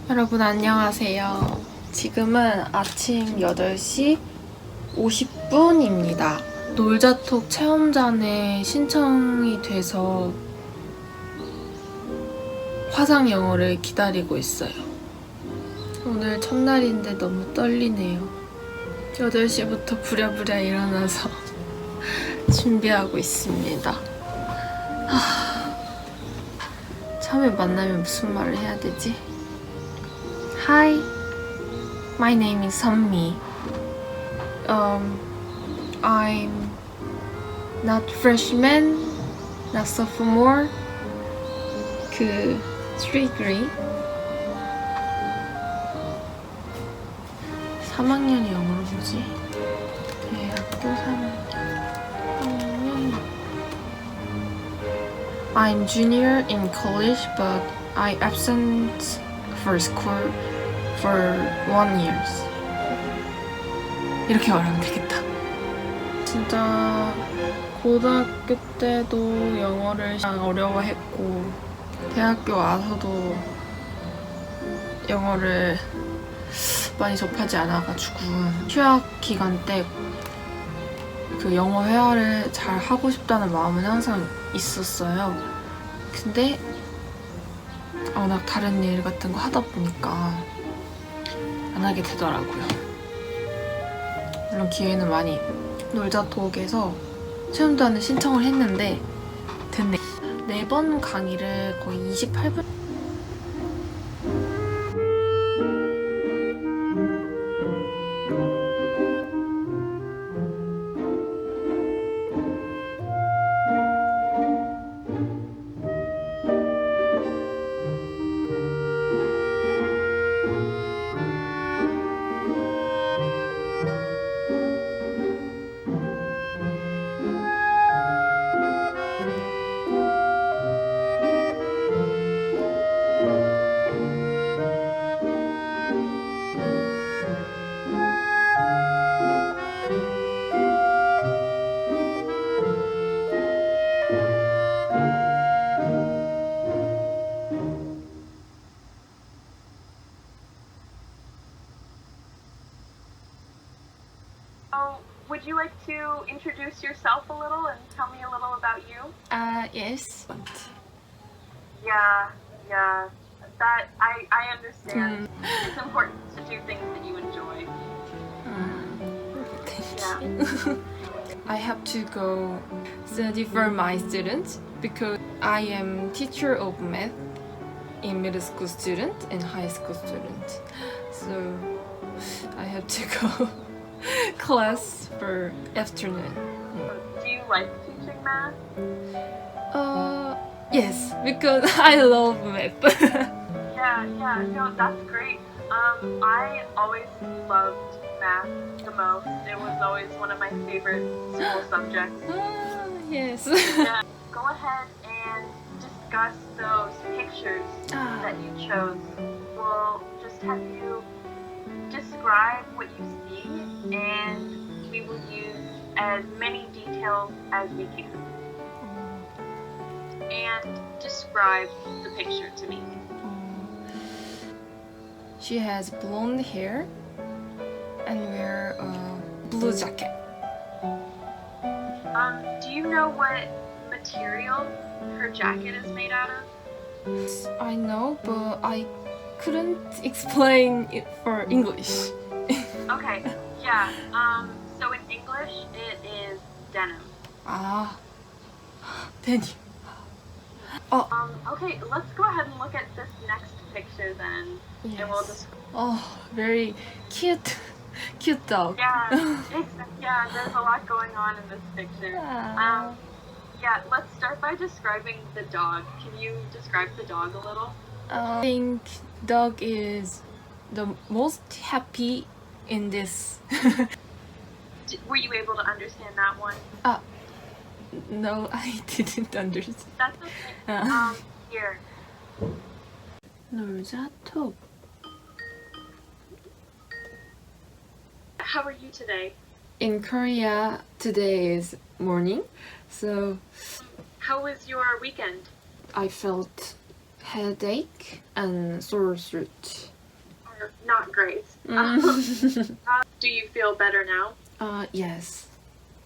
여러분 안녕하세요. 지금은 아침 8시 50분입니다. 놀자톡 체험전에 신청이 돼서 화상영어를 기다리고 있어요. 오늘 첫날인데 너무 떨리네요. 8시부터 부랴부랴 일어나서 준비하고 있습니다. 처음에 만나면 무슨 말을 해야 되지? Hi, my name is Sunmi. I'm not freshman, not sophomore. 3 grade. 3학년이 영어로 뭐지? 대학교 3학년. I'm junior in college, but I absent for school for 1 year. 이렇게 말하면 되겠다. 진짜 고등학교 때도 영어를 어려워했고 대학교 와서도 영어를 많이 접하지 않아가지고 휴학 기간 때 그 영어 회화를 잘 하고 싶다는 마음은 항상 있었어요. 근데 워낙 다른 일 같은 거 하다 보니까 안 하게 되더라고요. 물론 기회는 많이 놀자톡에서 체험단을 신청을 했는데 됐네. 4번 강의를 거의 28분 Would you like to introduce yourself a little and tell me a little about you? yes. Yeah, that I understand. It's important to do things that you enjoy. Yeah. I have to go study for my students because I am teacher of math in middle school student and high school student. So I have to go class for afternoon. Do you like teaching math? Yes, because I love math. Yeah, no, that's great. I always loved math the most. It was always one of my favorite school subjects. Yes. Yeah. Go ahead and discuss those pictures that you chose. We'll just have you describe what you see, and we will use as many details as we can. And describe the picture to me. She has blonde hair and wear a blue jacket. Do you know what material her jacket is made out of? I know, but I couldn't explain it for English. Okay, yeah. So in English, it is denim. denim. Okay, let's go ahead and look at this next picture then. Yes. And we'll just... Very cute dog. Yeah, yeah, there's a lot going on in this picture. Yeah, let's start by describing the dog. Can you describe the dog a little? I think dog is the most happy in this. Were you able to understand that one? No, I didn't understand. That's okay. Here. 놀자톡. How are you today? In Korea, today is morning, so How was your weekend? I felt headache and sore throat. not great. Do you feel better now? Yes.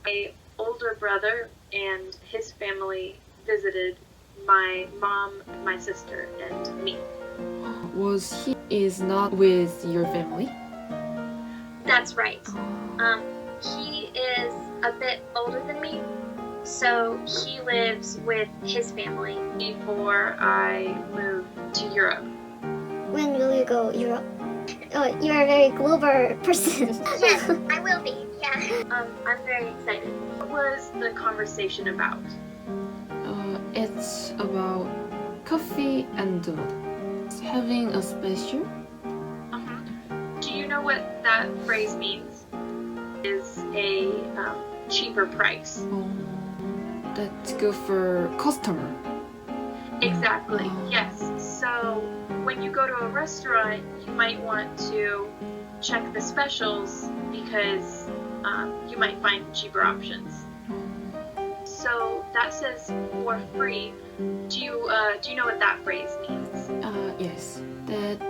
My older brother and his family visited my mom, my sister, and me. He is not with your family? That's right. He is a bit older than me, so he lives with his family. Before I moved to Europe. When will you go Europe? Oh, you're a very global person. Yes, I will be. Yeah. I'm very excited. What was the conversation about? It's about coffee and donut. Having a special? Do you know what that phrase means? Is a cheaper price. That's good for customer. Exactly, yes. So when you go to a restaurant, you might want to check the specials because you might find cheaper options. So that says for free. Do you know what that phrase means? Yes. That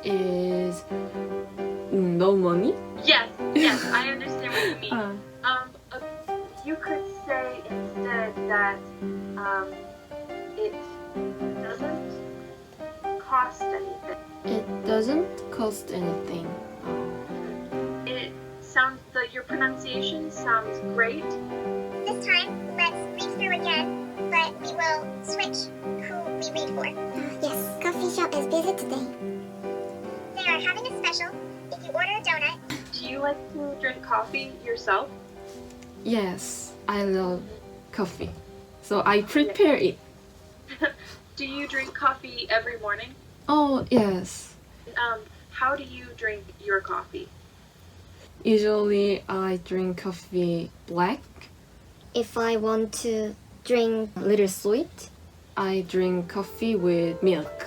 is no money? Yes, I understand what you mean. You could say instead that it doesn't cost anything. It doesn't cost anything. Your pronunciation sounds great. This time, let's read through again, but we will switch who we read for. Yes, coffee shop is busy today. They are having a special. If you order a donut. Do you like to drink coffee yourself? Yes, I love coffee. So I prepare it. Do you drink coffee every morning? Oh, yes. How do you drink your coffee? Usually I drink coffee black. If I want to drink A little sweet. I drink coffee with milk.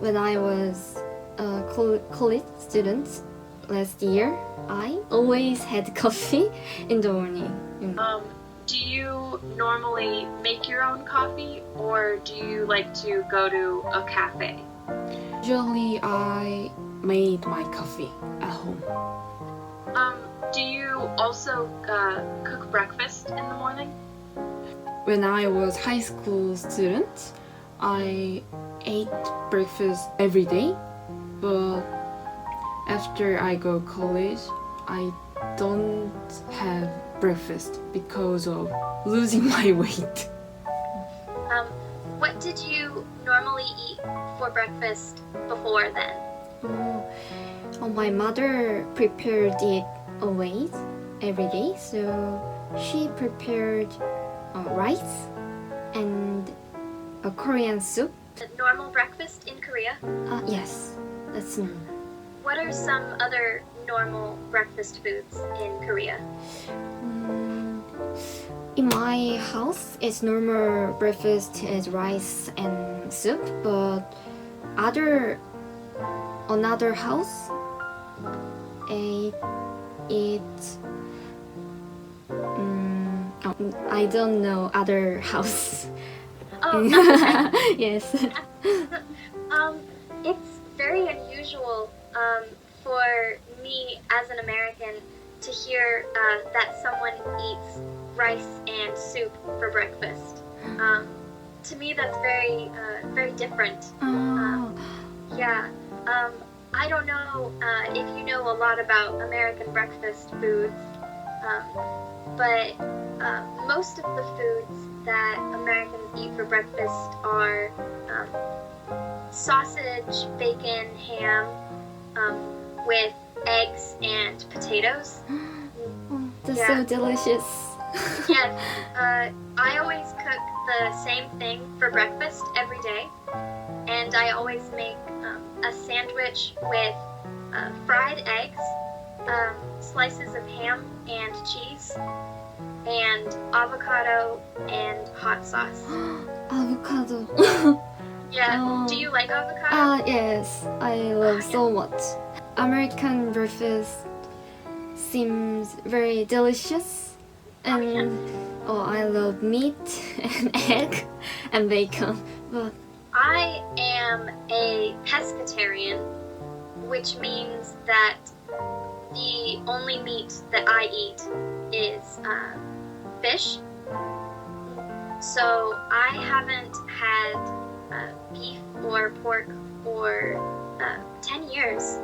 When I was a college student last year, I always had coffee in the morning. Do you normally make your own coffee or do you like to go to a cafe? Usually I made my coffee at home. Do you also cook breakfast in the morning? When I was high school student, I ate breakfast every day. But after I go college, I don't have breakfast because of losing my weight. What did you normally eat for breakfast before then? my mother prepared it always every day, so she prepared rice and a Korean soup. A normal breakfast in Korea? Yes, that's normal. What are some other normal breakfast foods in Korea? In my house, it's normal breakfast is rice and soup, but another house, I don't know other house. Oh, Yes. It's very unusual for me as an American to hear that someone eats rice and soup for breakfast. To me, that's very, very different. Yeah. I don't know if you know a lot about American breakfast foods, but most of the foods that Americans eat for breakfast are sausage, bacon, ham, with eggs and potatoes. That's Yeah. so delicious. Yes, I always cook the same thing for breakfast every day, and I always make a sandwich with fried eggs, slices of ham and cheese, and avocado and hot sauce. Avocado. Yeah, Oh. do you like avocado? Yes, I love so much. American breakfast seems very delicious, and I love meat and egg and bacon. But I am a pescatarian, which means that the only meat that I eat is fish. So I haven't had beef or pork for 10 years.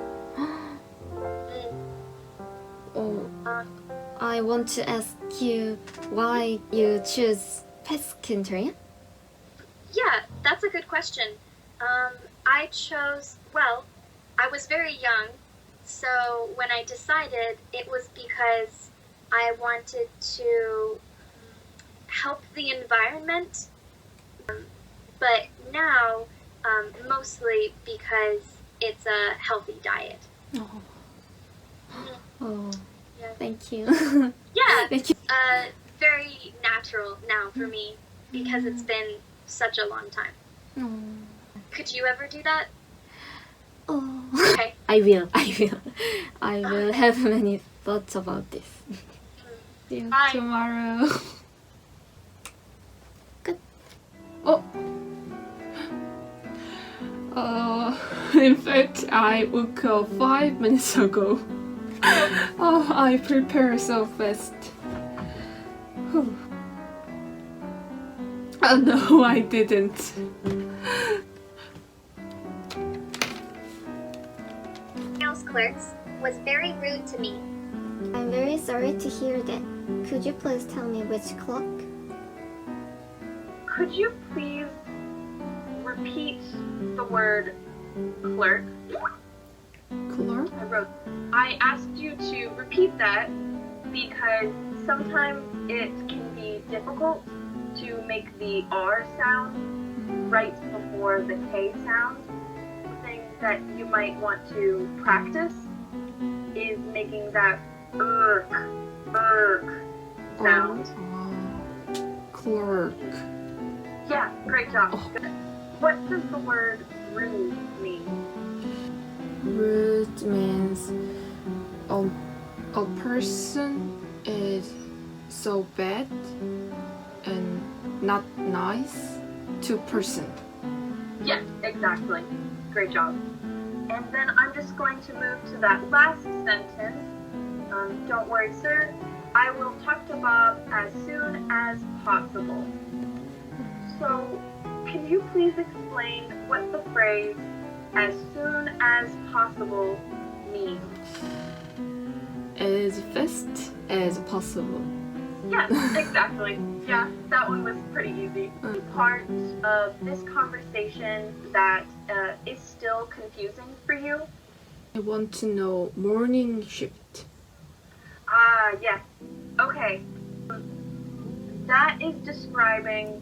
Oh, I want to ask you why you choose pescatarian? Yeah, that's a good question. I chose, well, I was very young, so when I decided, it was because I wanted to help the environment, but now mostly because it's a healthy diet. Oh, oh, Yeah. thank you. Yeah, Thank you. very natural now for me because it's been such a long time. Oh. Could you ever do that? Oh. Okay. I will. I will have many thoughts about this. See you Bye. tomorrow. Good. Oh. In fact, I woke up 5 minutes ago. Oh, I prepare so fast. Whew. Oh no, I didn't. Sales clerks was very rude to me. I'm very sorry to hear that. Could you please tell me which clock? Could you please repeat the word clerk? Clerk? I asked you to repeat that because sometimes it can be difficult to make the R sound right before the K sound. Something that you might want to practice is making that sound. Clerk. Yeah, great job. Good. What does the word rude mean? Rude means a person is so bad and not nice to person. Yes, exactly. Great job. And then I'm just going to move to that last sentence. Don't worry, sir. I will talk to Bob as soon as possible. So, can you please explain what the phrase as soon as possible means? As fast as possible. Yes, exactly. Yeah, that one was pretty easy. Part of this conversation that is still confusing for you? I want to know morning shift. Ah, yes. Okay. That is describing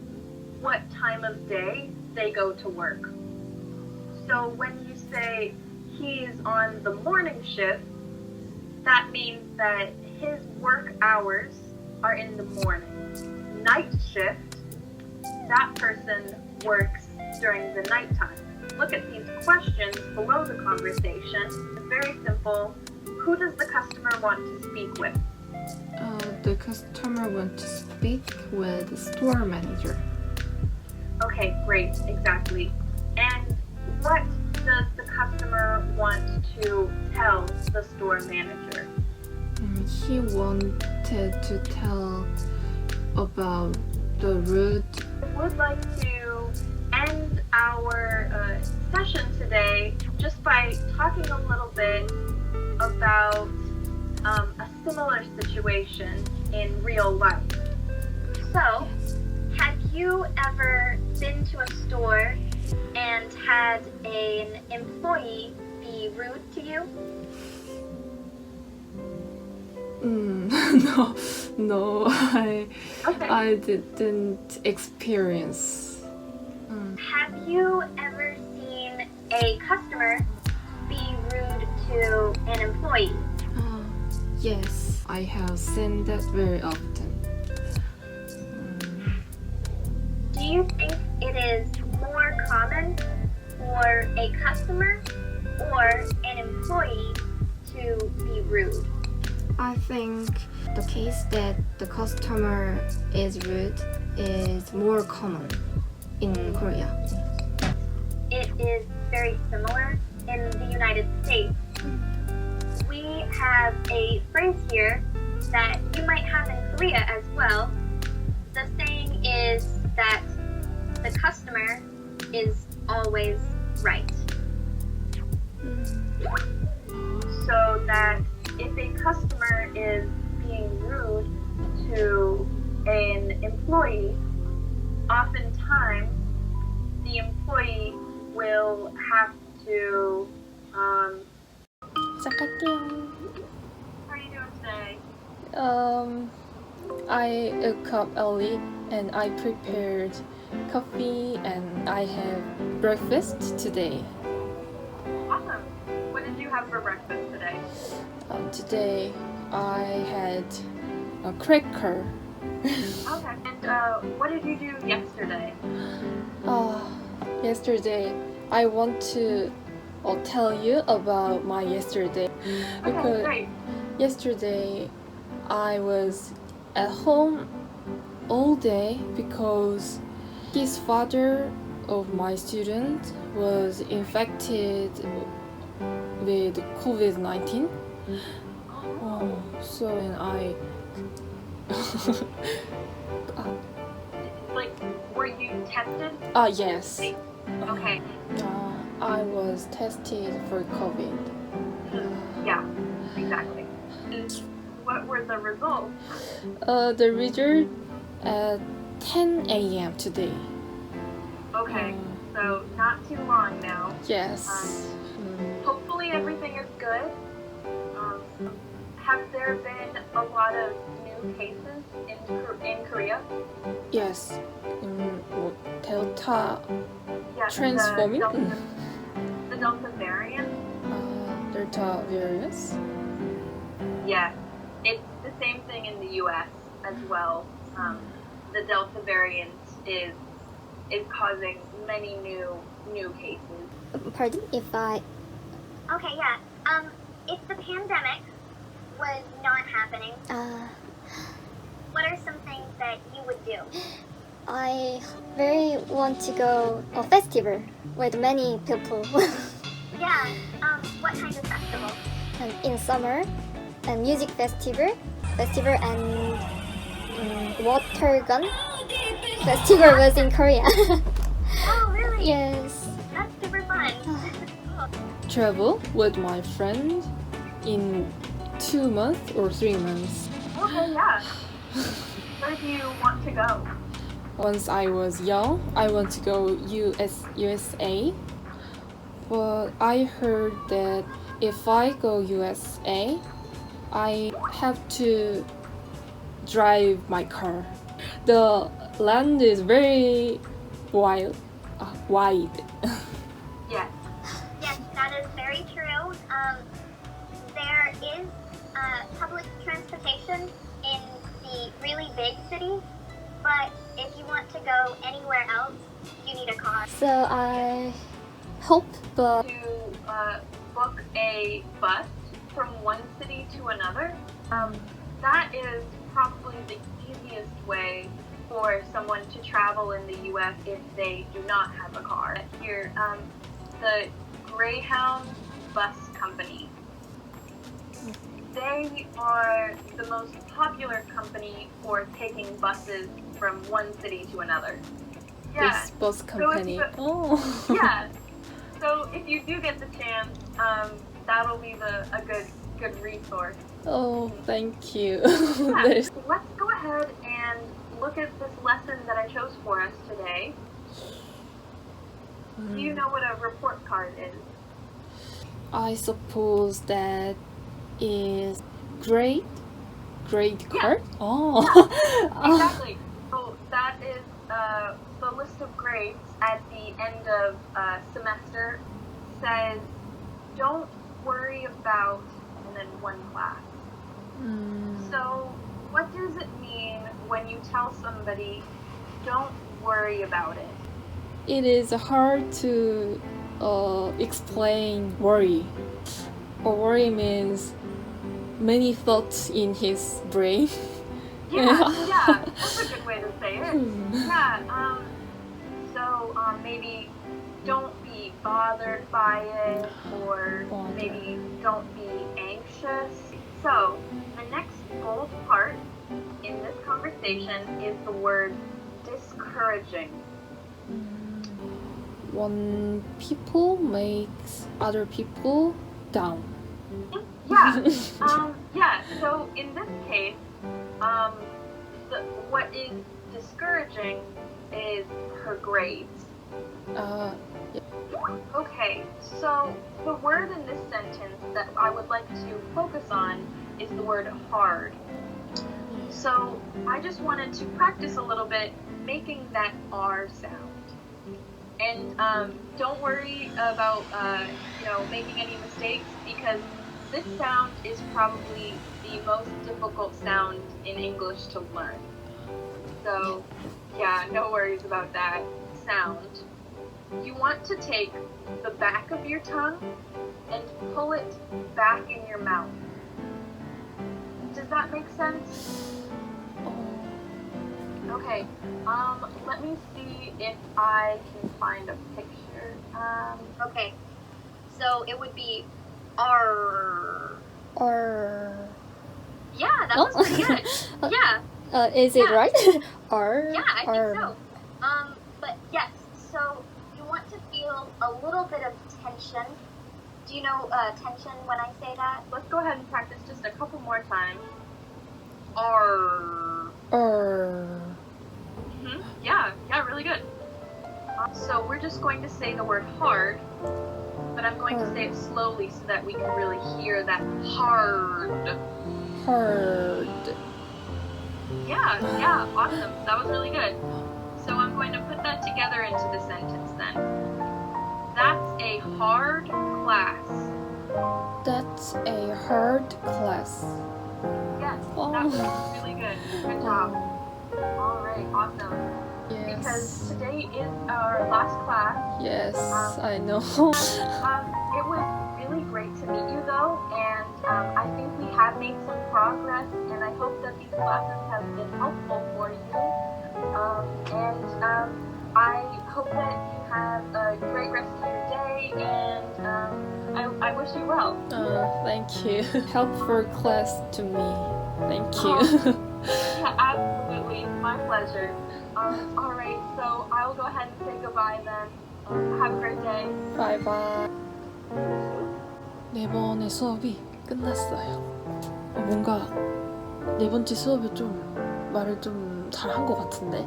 what time of day they go to work. So when you say he is on the morning shift, that means that his work hours are in the morning. Night shift, that person works during the nighttime. Look at these questions below the conversation. It's very simple. Who does the customer want to speak with? The customer wants to speak with the store manager. Okay, great, exactly. And what does the customer want to tell the store manager? He wanted to tell about the route. I would like to end our session today just by talking a little bit about a similar situation in real life. So, have you ever been to a store and had an employee be rude to you? No, Okay. I didn't experience. Have you ever seen a customer be rude to an employee? Yes, I have seen that very often. Do you think it is more common for a customer or an employee to be rude? I think the case that the customer is rude is more common in Korea. It is very similar. In the United States, we have a phrase here that you might have in Korea as well. The saying is that the customer is always right. So that if a customer is being rude to an employee, oftentimes the employee will have to, 시작할게요. how are you doing today? I woke up early and I prepared coffee and I have breakfast today. Awesome. What did you have for breakfast today? Today I had a cracker. Okay. And what did you do yesterday? Yesterday I want to tell you about my yesterday Okay, because great. yesterday I was at home all day because his father of my student was infected with COVID-19. So and I Like, were you tested? yes. Okay. I was tested for COVID. Yeah, exactly. And what were the results? The result at 10 a.m. today. Okay, so not too long now. Yes. Hopefully everything is good. Have there been a lot of new cases in Korea? Yes. Delta Yes, transforming. the Delta variant? Delta virus. Yes, it's the same thing in the U.S. as well. The Delta variant is causing many new cases. Pardon if I. Okay, yeah. If the pandemic was not happening, what are some things that you would do? I very want to go a festival with many people. Yeah, what kind of festival? And in summer, a music festival and water gun festival was in Korea. Oh, really? Yes. That's super fun. Travel with my friend in 2 months or 3 months. Okay, yeah. Where do you want to go? Once I was young, I want to go USA. But I heard that if I go USA, I have to drive my car. The land is very wide. Yes. Yes, that is very true. There is public transportation in the really big cities, but if you want to go anywhere else, you need a car. So I hope the To book a bus from one city to another, that is probably the easiest way for someone to travel in the U.S. if they do not have a car. Here, the Greyhound Bus Company. They are the most popular company for taking buses from one city to another. Yeah. This bus So company. it's yeah. So if you do get the chance, that'll be a good resource. Oh, thank you. Yeah. There's- Let's go ahead and look at this lesson that I chose for us today. Do you know what a report card is? I suppose that is grade card. Oh. Exactly. So that is the list of grades at the end of semester. Says, don't worry about, and then one class. So what does it mean when you tell somebody, don't worry about it? It is hard to explain worry. Worry means many thoughts in his brain. Yeah, that's a good way to say it. Yeah, so maybe don't be bothered by it, or don't be anxious. So, the next bold part in this conversation is the word discouraging. When people makes other people down. Yeah. Yeah. So in this case, what is discouraging is her grades. Okay. So the word in this sentence that I would like to focus on is the word hard. So I just wanted to practice a little bit making that R sound. And don't worry about making any mistakes, because this sound is probably the most difficult sound in English to learn. So yeah, no worries about that sound. You want to take the back of your tongue and pull it back in your mouth. Does that make sense? Okay, let me see if I can find a picture. Okay, so it would be R. Or Yeah, that was pretty good. Yeah, is it Yeah. right? Or yeah, I think so. But yes, so you want to feel a little bit of tension. Do you know tension when I say that? Let's go ahead and practice just a couple more times. R. Yeah, really good. So we're just going to say the word hard, but I'm going to say it slowly so that we can really hear that hard. hard. Yeah, awesome. That was really good. So I'm going to put that together into the sentence then. That's a hard class. That's a hard class. Yes, Oh. that was really good. Good job. All right, awesome. Because Yes. today is our last class. Yes, I know. It was really great to meet you though, and I think we have made some progress, and I hope that these classes have been helpful for you. I hope that you have a great rest of your day, and I wish you well. Thank you. Helpful class to me. Thank you. Yeah, absolutely. My pleasure. All right, so I will go ahead and say goodbye then. Have a great day. Bye bye. 네 번의 수업이 끝났어요. 뭔가 네 번째 수업에 좀 말을 좀 잘한 것 같은데?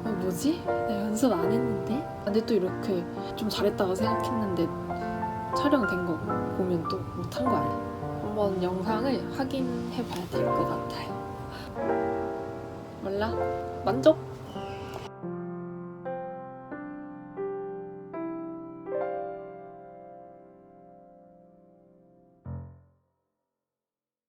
뭐지? 내가 연습 안 했는데? 근데 또 이렇게 좀 잘했다고 생각했는데 촬영된 거 보면 또 못한 거 아니야? 한번 영상을 확인해 봐야 될 것 같아요. 몰라? 만족?